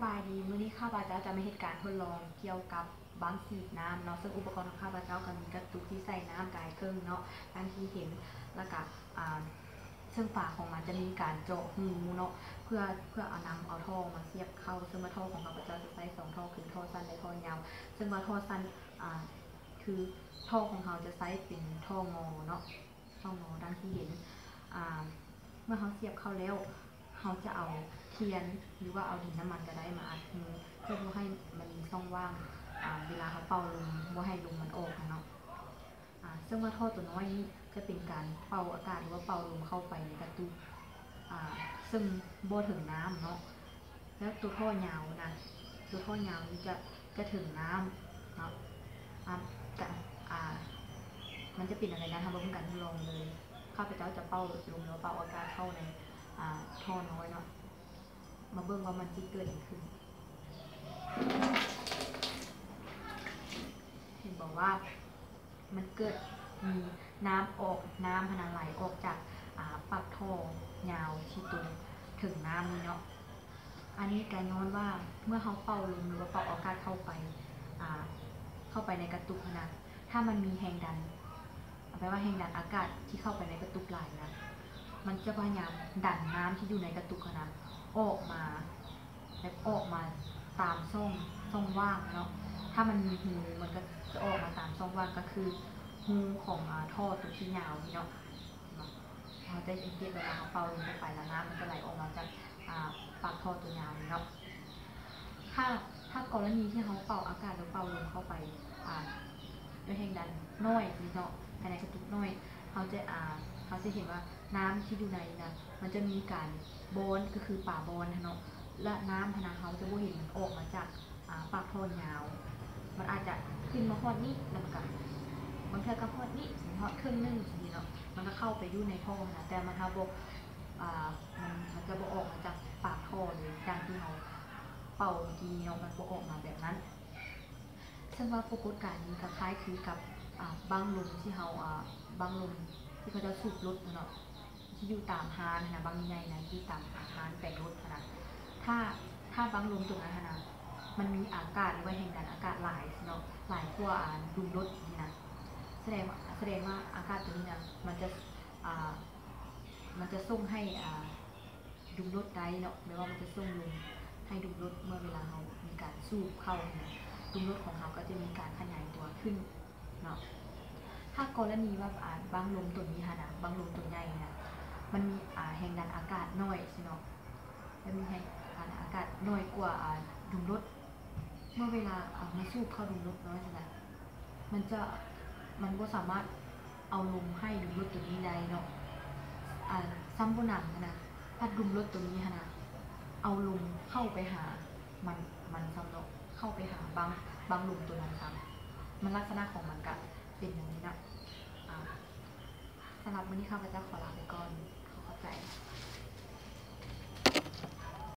บายดีมื้อนี้ข้าพเจ้าจะมาเหตุการณ์ทดลองเกี่ยวกับบางสีน้ำเนาะซึ่งอุปกรณ์ของข้าพเจ้าก็มีกระตุกที่ใส่น้ำกายเครื่องเนาะดังที่เห็นแล้วก็ซึ่งฝาของมันจะมีการเจาะหูเนาะเพื่อเอานำเอาท่อมาเสียบเข้าซึ่งว่าท่อของข้าพเจ้าจะใช้2ท่อคือท่อสั้นและท่อยาวซึ่งว่าท่อสั้นคือท่อของเราจะใช้เป็นท่องอเนาะท่องอดังที่เห็นเมื่อเขาเสียบเข้าแล้วเขาจะเอาเทียนหรือว่าเอาดินน้ำมันก็ได้มาอัดหูเพื่อให้มันมีช่องว่างเวลาเขาเป่าลมว่าให้ลมมันออกเนาะซึ่งว่าท่อตัวน้อยนี้จะเป็นการเป่าอากาศหรือว่าเป่าลมเข้าไปในกระตุกซึ่งโบถึงน้ำเนาะแล้วตัวท่อยาวนะตัวท่อยาวนี้จะถึงน้ำเนาะแต่มันจะเป็นอะไรนะทำร่วมกันทดลองเลยข้าพเจ้าจะเป่าลมแล้วเป่าอากาศเข้าในท่อน้อยเนาะมาเบิ่งว่ามันจะเกิดอะไรขึ้นเห็นบอกว่ามันเกิดมีน้ำออกน้ำพนังไหลออกจากปากท่อยาวที่ตรงถึงน้ำนี่เนาะอันนี้การย้อนว่าเมื่อเขาเป่าลมหรือว่าเป่าอากาศเข้าไปในกระตุกนะถ้ามันมีแรงดันแปลว่าแรงดันอากาศที่เข้าไปในกระตุกไหลนะมันจะพยายามดันน้ำที่อยู่ในกระตุกนะออกมาและออกมาตามช่องว่างเนาะถ้ามันมีหูมันก็จะออกมาตามช่องว่างก็คือหูของท่อตัวที่ยาวนี่เนาะเราจะสังเกตเวลาเขาเป่าลมไปแล้วน้ำมันจะไหลออกมาจากปากท่อตัวยาวนี่เนาะถ้ากรณีที่เขาเป่าอากาศหรือเป่าลมเข้าไปด้วยแรงดันน้อยนี่เนาะภายในกระตุกน้อยเขาจะเห็นว่าน้ำที่อยู่ในนะมันจะมีการโบนก็คือป่าบอนเนาะและน้ำพนาเขาจะบ่เห็นมันออกมาจากปากท่อยาวมันอาจจะขึ้นมาฮอดนี้แล้วก็บางเทื่อก็ฮอดนี้ฮอดครึ่งนึงนี่เนาะมันก็เข้าไปอยู่ในท่อนะแต่มันบอกมันจะบ่ออกมาจากปากท่อเลยดังที่เขาเป่ากีเนาะมันบ่ออกมาแบบนั้นซึ่งว่าปรากฏการณ์นี้คล้ายคือกับบางลมที่เขาบางลมที่เขาจะสูบรถเนาะที่อยู่ตามฮานนะบางใหญ่นะที่ตามฮานแปลงรถนะถ้าบางลมตรงนั้นนะมันมีอากาศหรือว่าแห่งดันอากาศหลายเนาะหลายกว่าดุมรถนี่นะแสดงว่าอากาศตัวนี้นะมันจะส่งให้ดุมรถได้เนาะไม่ว่ามันจะส่งลมให้ดุมรถเมื่อเวลาเรามีการสูบเข้านะดุมรถของเราก็จะมีการขยายตัวขึ้นเนาะถ้ากรณีว่าบางลมตัวนี้ค่ะนะบางลมตัวใหญ่นะมันมีแห่งดันอากาศน้อยใช่เนาะและมีแห่งอากาศน้อยกว่าดุมรถเมื่อเวลามาสูบเข้าดุมรถน้อยใช่ไหมมันก็สามารถเอาลมให้ดุมรถตัวนี้ได้เนาะซ้ำบนหนังนะถ้าดุมรถตัวนี้นะเอาลมเข้าไปหามันซ้ำเนาะเข้าไปหาบางลมตัวนั้นซ้ำมันลักษณะของมันก็เป็นอย่างนี้นะสำหรับวันนี้ข้าพเจ้าขอลาไปก่อนขอเข้าใจ